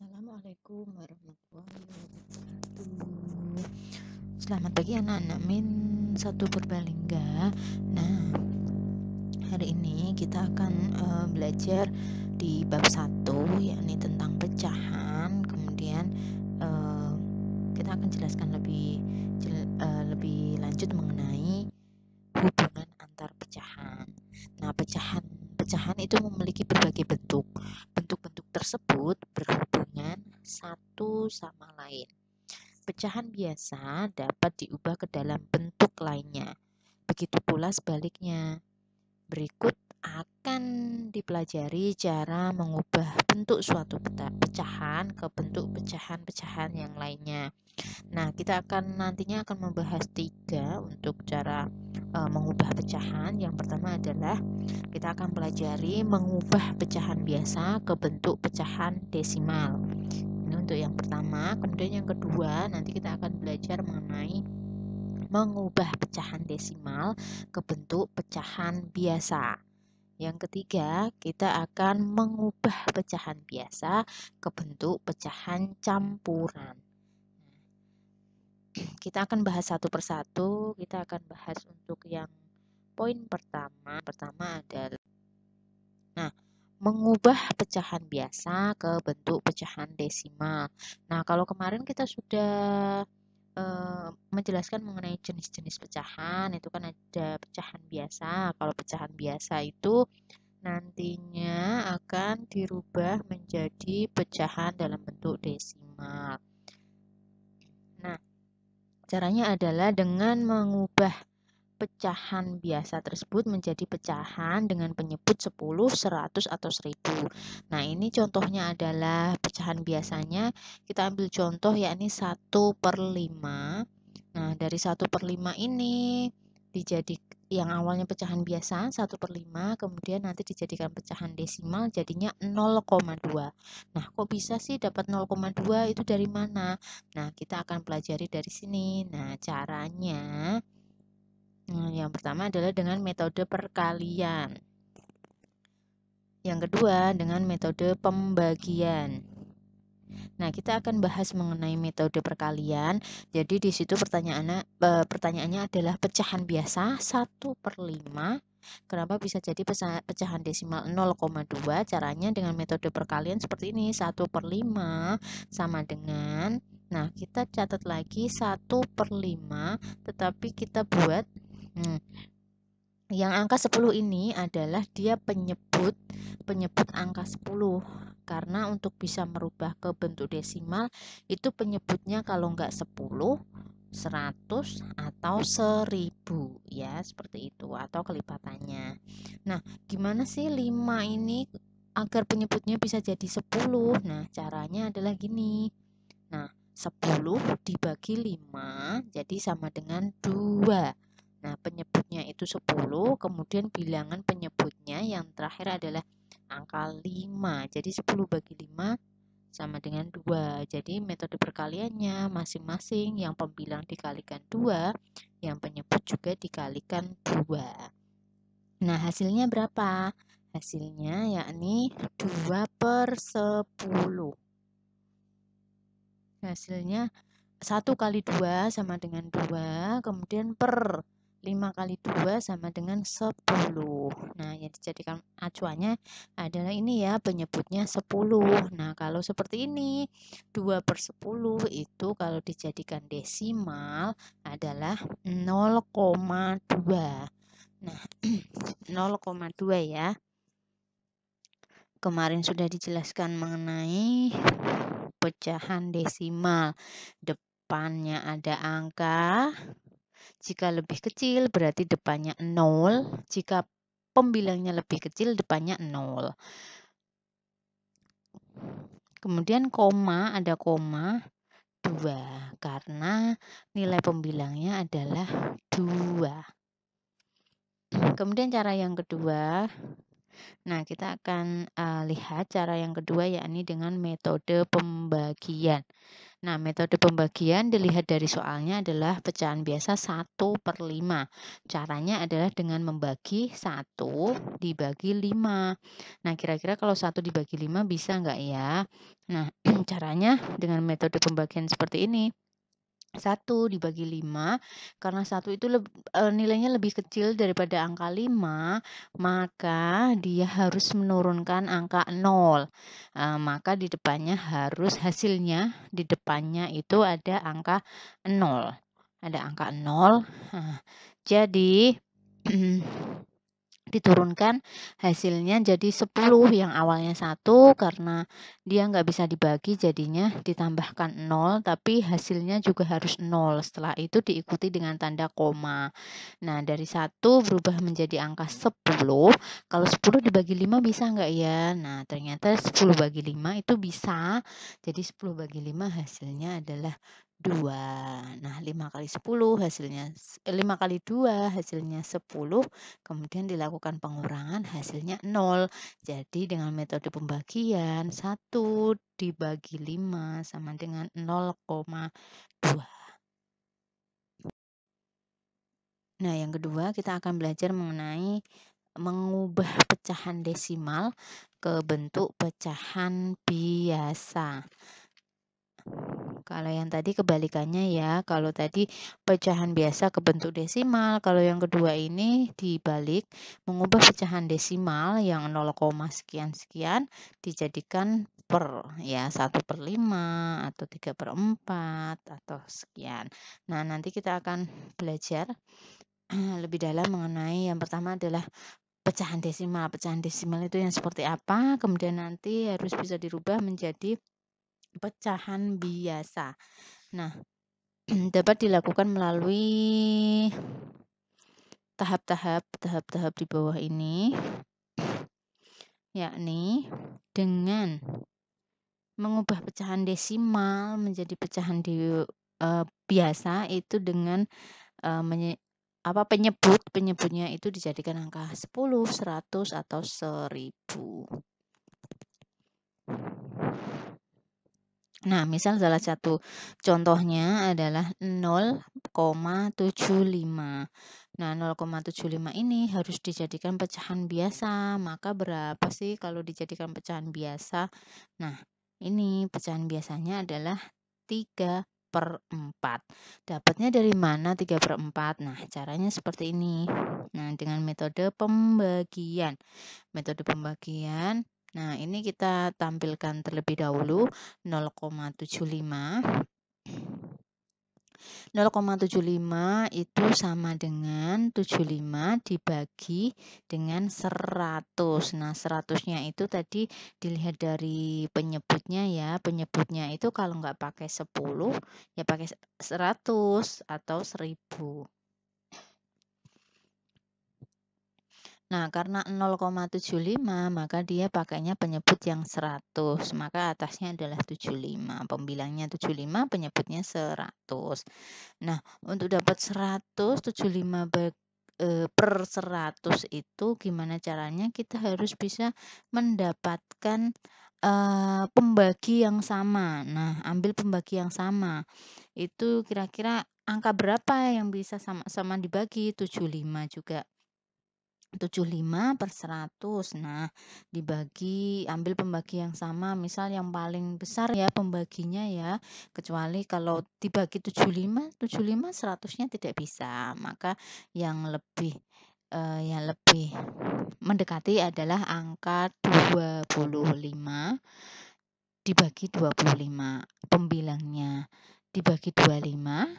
Assalamualaikum warahmatullahi wabarakatuh. Selamat pagi anak-anak Min 1 Purbalingga. Nah, hari ini kita akan belajar di bab 1, yakni tentang pecahan. Kemudian kita akan jelaskan lebih lanjut mengenai hubungan antar pecahan. Nah, pecahan itu memiliki berbagai bentuk. Bentuk-bentuk tersebut berhubungan satu sama lain. Pecahan biasa dapat diubah ke dalam bentuk lainnya. Begitu pula sebaliknya. Berikut akan dipelajari cara mengubah bentuk suatu pecahan ke bentuk pecahan-pecahan yang lainnya. Nah, kita nantinya akan membahas 3 untuk cara mengubah pecahan. Yang pertama adalah kita akan pelajari mengubah pecahan biasa ke bentuk pecahan desimal. Ini untuk yang pertama. Kemudian yang kedua, nanti kita akan belajar mengenai mengubah pecahan desimal ke bentuk pecahan biasa. Yang ketiga, kita akan mengubah pecahan biasa ke bentuk pecahan campuran. Kita akan bahas satu persatu. Kita akan bahas untuk yang poin pertama. Pertama adalah mengubah pecahan biasa ke bentuk pecahan desimal. Nah, kalau kemarin kita sudah menjelaskan mengenai jenis-jenis pecahan, itu kan ada pecahan biasa. Kalau pecahan biasa itu nantinya akan dirubah menjadi pecahan dalam bentuk desimal. Nah, caranya adalah dengan mengubah pecahan biasa tersebut menjadi pecahan dengan penyebut 10, 100, atau 1000. Nah, ini contohnya adalah pecahan biasanya. Kita ambil contoh yakni 1/5. Nah, dari 1/5 ini yang awalnya pecahan biasa 1/5, kemudian nanti dijadikan pecahan desimal jadinya 0,2. Nah, kok bisa sih dapat 0,2 itu dari mana? Nah, kita akan pelajari dari sini. Nah, caranya yang pertama adalah dengan metode perkalian. Yang kedua dengan metode pembagian. Nah, kita akan bahas mengenai metode perkalian. Jadi di situ pertanyaannya adalah pecahan biasa 1/5. Kenapa bisa jadi pecahan desimal 0,2? Caranya dengan metode perkalian seperti ini. 1/5 sama dengan, nah kita catat lagi 1/5, tetapi kita buat yang angka 10 ini adalah dia penyebut angka 10, karena untuk bisa merubah ke bentuk desimal itu penyebutnya kalau enggak 10, 100, atau 1000 ya, seperti itu, atau kelipatannya. Nah, gimana sih 5 ini agar penyebutnya bisa jadi 10? Nah, caranya adalah gini. Nah, 10 dibagi 5 jadi sama dengan 2. Nah, penyebutnya itu 10, kemudian bilangan penyebutnya yang terakhir adalah angka 5. Jadi 10 bagi 5 sama dengan 2. Jadi metode perkaliannya masing-masing yang pembilang dikalikan 2, yang penyebut juga dikalikan 2. Nah, hasilnya berapa? Hasilnya yakni 2/10. Hasilnya 1 kali 2 sama dengan 2, kemudian per 5 kali 2 sama dengan 10. Nah, yang dijadikan acuannya adalah ini ya, penyebutnya 10. Nah, kalau seperti ini, 2/10 itu kalau dijadikan desimal adalah 0,2. Nah, 0,2 ya. Kemarin sudah dijelaskan mengenai pecahan desimal. Depannya ada angka. Jika lebih kecil berarti depannya 0. Jika pembilangnya lebih kecil depannya 0. Kemudian koma, ada koma 2 karena nilai pembilangnya adalah 2. Kemudian cara yang kedua. Nah, kita akan lihat cara yang kedua yakni dengan metode pembagian. Nah, metode pembagian dilihat dari soalnya adalah pecahan biasa 1/5. Caranya adalah dengan membagi 1 dibagi 5. Nah, kira-kira kalau 1 dibagi 5 bisa nggak ya? Nah, caranya dengan metode pembagian seperti ini. 1 dibagi 5, karena 1 itu nilainya lebih kecil daripada angka 5, maka dia harus menurunkan angka 0. Maka di depannya hasilnya di depannya itu ada angka 0. Ada angka 0. Jadi diturunkan hasilnya jadi 10 yang awalnya 1 karena dia nggak bisa dibagi jadinya ditambahkan 0 tapi hasilnya juga harus 0. Setelah itu diikuti dengan tanda koma. Nah, dari 1 berubah menjadi angka 10. Kalau 10 dibagi 5 bisa nggak ya? Nah, ternyata 10 bagi 5 itu bisa. Jadi 10 bagi 5 hasilnya adalah 2. Nah, 5 kali 10 hasilnya 5 kali 2 hasilnya 10, kemudian dilakukan pengurangan hasilnya 0. Jadi dengan metode pembagian 1 dibagi 5 sama dengan 0,2. Nah, yang kedua kita akan belajar mengenai mengubah pecahan desimal ke bentuk pecahan biasa. Kalau yang tadi kebalikannya ya, kalau tadi pecahan biasa ke bentuk desimal, kalau yang kedua ini dibalik, mengubah pecahan desimal yang 0, sekian-sekian dijadikan per, ya 1/5 atau 3/4 atau sekian. Nah, nanti kita akan belajar lebih dalam mengenai yang pertama adalah pecahan desimal. Pecahan desimal itu yang seperti apa, kemudian nanti harus bisa dirubah menjadi pecahan biasa. Nah, dapat dilakukan melalui tahap-tahap di bawah ini, yakni dengan mengubah pecahan desimal menjadi pecahan biasa itu dengan penyebutnya itu dijadikan angka 10, 100 atau 1000. Nah, misal salah satu contohnya adalah 0,75. Nah, 0,75 ini harus dijadikan pecahan biasa. Maka berapa sih kalau dijadikan pecahan biasa? Nah, ini pecahan biasanya adalah 3/4. Dapatnya dari mana 3/4? Nah, caranya seperti ini. Nah, dengan metode pembagian. Metode pembagian. Nah, ini kita tampilkan terlebih dahulu 0,75. 0,75 itu sama dengan 75 dibagi dengan 100. Nah, 100-nya itu tadi dilihat dari penyebutnya ya. Penyebutnya itu kalau nggak pakai 10, ya pakai 100 atau 1000. Nah, karena 0,75 maka dia pakainya penyebut yang 100, maka atasnya adalah 75. Pembilangnya 75, penyebutnya 100. Nah, untuk dapat 175 per 100 itu gimana caranya? Kita harus bisa mendapatkan pembagi yang sama. Nah, ambil pembagi yang sama. Itu kira-kira angka berapa yang bisa sama-sama dibagi? 75 juga. 75 per 100. Nah, ambil pembagi yang sama, misal yang paling besar ya pembaginya ya. Kecuali kalau dibagi 75, 100-nya tidak bisa. Maka yang lebih mendekati adalah angka 25 dibagi 25. Pembilangnya dibagi 25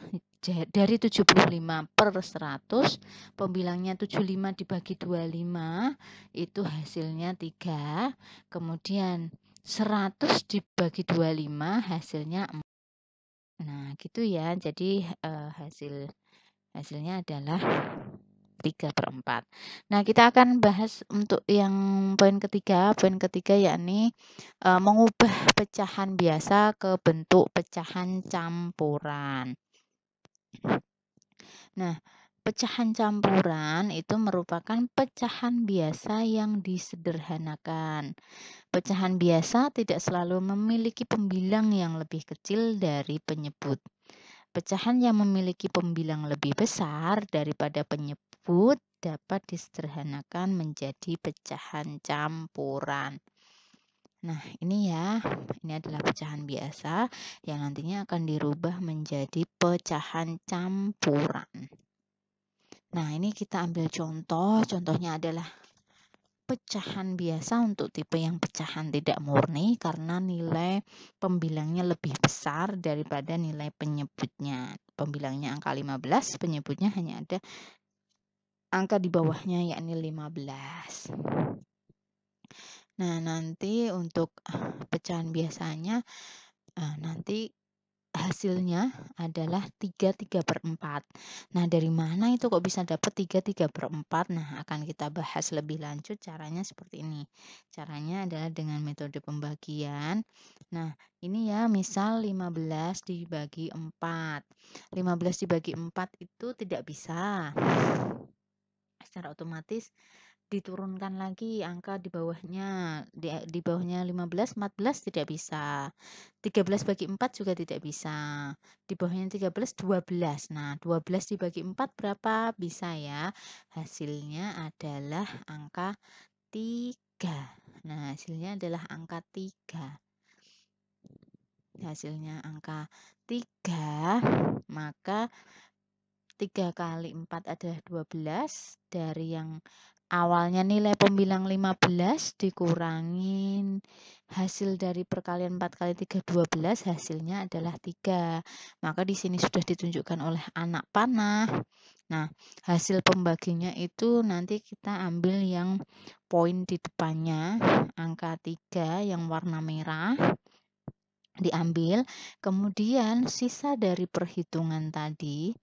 dari 75 per 100, pembilangnya 75 dibagi 25 itu hasilnya 3, kemudian 100 dibagi 25 hasilnya 4. Nah, gitu ya. Jadi hasilnya adalah 3/4. Nah, kita akan bahas untuk yang poin ketiga. Poin ketiga yakni mengubah pecahan biasa ke bentuk pecahan campuran. Nah, Pecahan campuran itu merupakan pecahan biasa yang disederhanakan. Pecahan biasa tidak selalu memiliki pembilang yang lebih kecil dari penyebut. Pecahan yang memiliki pembilang lebih besar daripada penyebut dapat disederhanakan menjadi pecahan campuran. Nah, ini ya, ini adalah pecahan biasa yang nantinya akan dirubah menjadi pecahan campuran. Nah, ini kita ambil contoh. Contohnya adalah pecahan biasa untuk tipe yang pecahan tidak murni karena nilai pembilangnya lebih besar daripada nilai penyebutnya. Pembilangnya angka 15, penyebutnya hanya ada angka di bawahnya yakni 15. Nah, nanti untuk pecahan biasanya nanti hasilnya adalah 3/4. Nah, dari mana itu kok bisa dapat 3/4? Nah, akan kita bahas lebih lanjut caranya seperti ini. Caranya adalah dengan metode pembagian. Nah, ini ya, misal 15 dibagi 4. 15 dibagi 4 itu tidak bisa. Secara otomatis diturunkan lagi angka di bawahnya. Di bawahnya 15, 14 tidak bisa. 13 bagi 4 juga tidak bisa. Di bawahnya 13, 12. Nah, 12 dibagi 4 berapa? Bisa ya. Hasilnya adalah angka 3. Nah, hasilnya adalah angka 3. Hasilnya angka 3, maka 3 kali 4 adalah 12. Dari yang awalnya nilai pembilang 15 dikurangin hasil dari perkalian 4 kali 3, 12, hasilnya adalah 3. Maka di sini sudah ditunjukkan oleh anak panah. Nah, hasil pembaginya itu nanti kita ambil yang poin di depannya, angka 3 yang warna merah diambil. Kemudian sisa dari perhitungan tadi,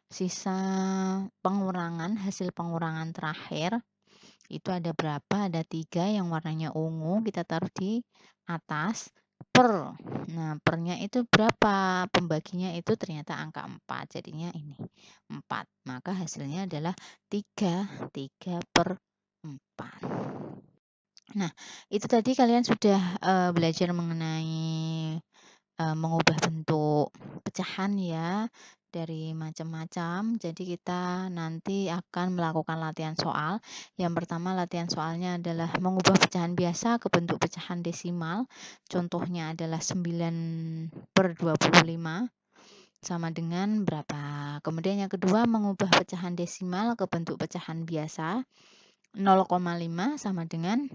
sisa pengurangan, hasil pengurangan terakhir itu ada berapa? Ada 3 yang warnanya ungu, kita taruh di atas, per. Nah, pernya itu berapa? Pembaginya itu ternyata angka 4, jadinya ini 4. Maka hasilnya adalah 3/4. Nah, itu tadi kalian sudah belajar mengenai mengubah bentuk pecahan ya, dari macam-macam. Jadi kita nanti akan melakukan latihan soal. Yang pertama latihan soalnya adalah mengubah pecahan biasa ke bentuk pecahan desimal. Contohnya adalah 9/25 sama dengan berapa. Kemudian yang kedua mengubah pecahan desimal ke bentuk pecahan biasa. 0,5 sama dengan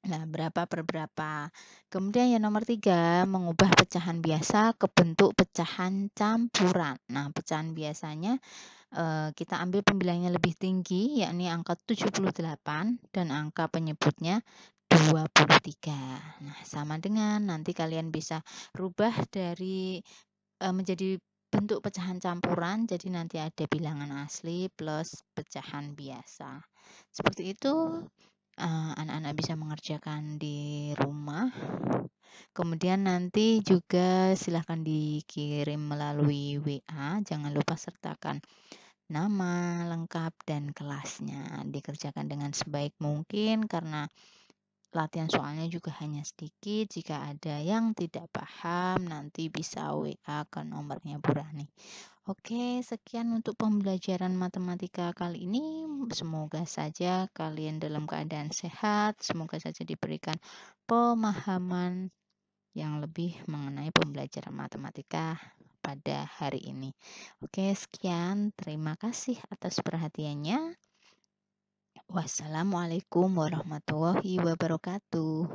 berapa per berapa. Kemudian yang nomor 3, mengubah pecahan biasa ke bentuk pecahan campuran. Nah, pecahan biasanya kita ambil pembilangnya lebih tinggi, yakni angka 78 dan angka penyebutnya 23. Nah, sama dengan nanti kalian bisa rubah dari menjadi bentuk pecahan campuran, jadi nanti ada bilangan asli plus pecahan biasa. Seperti itu. Anak-anak bisa mengerjakan di rumah. Kemudian nanti juga silahkan dikirim melalui WA. Jangan lupa sertakan nama lengkap dan kelasnya. Dikerjakan dengan sebaik mungkin karena latihan soalnya juga hanya sedikit. Jika ada yang tidak paham, nanti bisa WA ke nomornya Bu Rani. Oke, sekian untuk pembelajaran matematika kali ini. Semoga saja kalian dalam keadaan sehat. Semoga saja diberikan pemahaman yang lebih mengenai pembelajaran matematika pada hari ini. Oke, sekian. Terima kasih atas perhatiannya. Wassalamualaikum warahmatullahi wabarakatuh.